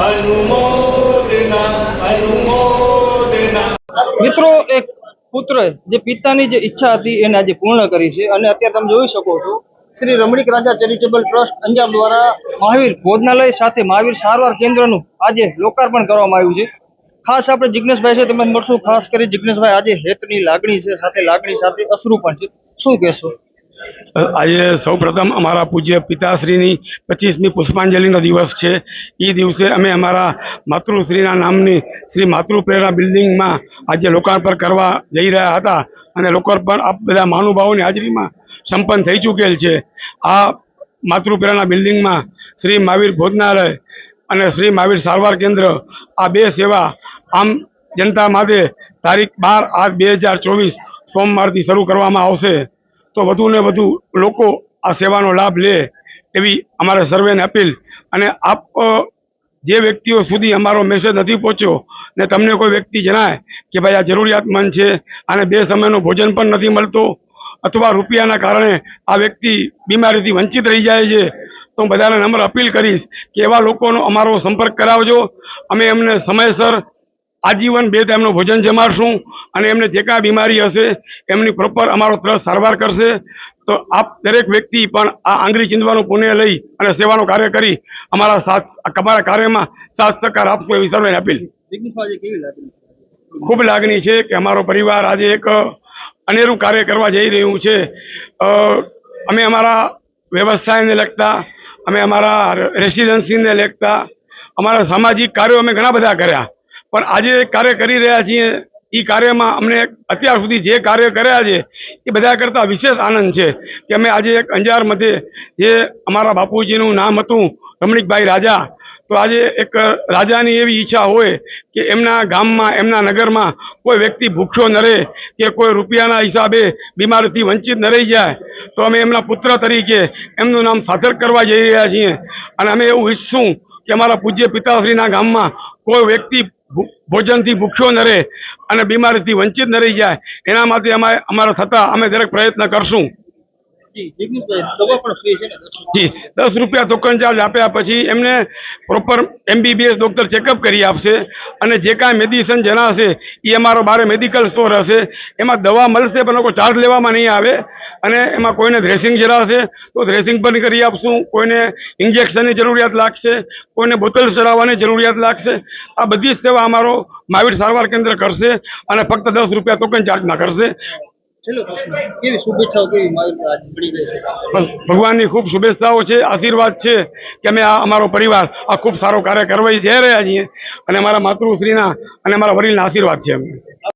अनुमोदना अनुमोदना। મિત્રો, એક પુત્ર જે પિતાની જે ઈચ્છા હતી એને આજે પૂર્ણ કરી છે અને અત્યારે તમે જોઈ શકો છો શ્રી રમણીક રાજા ચેરિટેબલ ટ્રસ્ટ અંજાર દ્વારા મહાવીર ભોજનાલય સાથે મહાવીર સારવાર કેન્દ્રનું આજે લોકાર્પણ કરવામાં આવ્યું છે। ખાસ આપણે જિગ્નેશભાઈ છે તમે મળશું। ખાસ કરી જિગ્નેશભાઈ, આજે હેતની લાગણી છે, સાથે લાગણી સાથે અશ્રુ પણ છે, શું કહેશો? આજે સૌપ્રથમ અમારા પૂજ્ય પિતાશ્રીની 25મી પુષ્પાંજલિનો દિવસ છે। એ દિવસે અમે અમારા માતૃશ્રીના નામની શ્રી માતૃ પ્રેરણા બિલ્ડિંગમાં આજે લોકાર્પણ કરવા જઈ રહ્યા હતા અને લોકાર્પણ આપ બધા મહાનુભાવોની હાજરીમાં સંપન્ન થઈ ચૂકેલ છે। આ માતૃ પ્રેરણા બિલ્ડિંગમાં શ્રી મહાવીર ભોજનાલય અને શ્રી મહાવીર સારવાર કેન્દ્ર આ બે સેવા આમ જનતા માટે તારીખ 12/8/2024 સોમવારથી શરૂ કરવામાં આવશે। તો વધુ ને વધુ લોકો આ સેવાનો લાભ લે એવી અમારે સર્વેને અપીલ। અને આપ જે વ્યક્તિઓ સુધી અમારો મેસેજ નથી પહોંચ્યો ને તમને કોઈ વ્યક્તિ જણાય કે ભાઈ આ જરૂરિયાતમંદ છે, આને 2 સમયનું ભોજન પણ નથી મળતો અથવા રૂપિયાના કારણે આ વ્યક્તિ બીમારીથી વંચિત રહી જાય છે, તો હું બધાને નમ્ર અપીલ કરીશ કે એવા લોકોનો અમારો સંપર્ક કરાવજો। અમે એમને સમયસર આજીવન 2 ટાઈમનું ભોજન જમાડશું અને એમને જે કાંઈ બીમારી હશે એમની પ્રોપર અમારો ટ્રસ્ટ સારવાર કરશે। તો આપ દરેક વ્યક્તિ પણ આ આંગળી ચીંધવાનું પુણ્ય લઈ અને સેવાનું કાર્ય કરી અમારા કાર્યમાં સાથ સહકાર આપશો એવી સર્વેને અપીલ। ખૂબ લાગણી છે કે અમારો પરિવાર આજે એક અનેરું કાર્ય કરવા જઈ રહ્યું છે। અમે અમારા વ્યવસાયને લગતા, અમે અમારા રેસિડેન્સીને લગતા, અમારા સામાજિક કાર્યો અમે ઘણા બધા કર્યા, પણ આજે કાર્ય કરી રહ્યા છીએ એ કાર્યમાં અમને અત્યાર સુધી જે કાર્ય કર્યા છે એ બધા કરતાં વિશેષ આનંદ છે કે અમે આજે એક અંજાર મધ્યે જે અમારા બાપુજીનું નામ હતું રમણીકભાઈ રાજા, તો આજે એક રાજાની એવી ઈચ્છા હોય કે એમના ગામમાં, એમના નગરમાં કોઈ વ્યક્તિ ભૂખ્યો ન રહે કે કોઈ રૂપિયાના હિસાબે બીમારીથી વંચિત ન રહી જાય, તો અમે એમના પુત્ર તરીકે એમનું નામ સાર્થક કરવા જઈ રહ્યા છીએ। અને અમે એવું ઈચ્છશું કે અમારા પૂજ્ય પિતાશ્રીના ગામમાં કોઈ વ્યક્તિ ભોજનથી ભૂખ્યો ન રહે અને બીમારીથી વંચિત ન રહી જાય, એના માટે અમારા થતા અમે દરેક પ્રયત્ન કરશું। જી, 10 રૂપિયા ટોકન ચાર્જ આપ્યા પછી એમને પ્રોપર MBBS ડૉક્ટર ચેકઅપ કરી આપશે અને જે કાંઈ મેડિસિન જણાશે એ અમારો બારે મેડિકલ સ્ટોર હશે, એમાં દવા મળશે પણ કોઈ ચાર્જ લેવામાં નહીં આવે। અને એમાં કોઈને ડ્રેસિંગ જણાશે તો ડ્રેસિંગ પણ કરી આપશું, કોઈને ઇન્જેક્શનની જરૂરિયાત લાગશે, કોઈને બોટલ ચડાવવાની જરૂરિયાત લાગશે, આ બધી જ સેવા અમારો મહાવીર સારવાર કેન્દ્ર કરશે અને ફક્ત 10 રૂપિયા ટોકન ચાર્જમાં કરશે। બસ ભગવાનની ખૂબ શુભેચ્છાઓ છે, આશીર્વાદ છે કે અમે અમારો પરિવાર આ ખૂબ સારો કાર્ય કરવા જઈ રહ્યા છીએ અને અમારા માતૃશ્રીના અને અમારા વડીલના આશીર્વાદ છે અમને।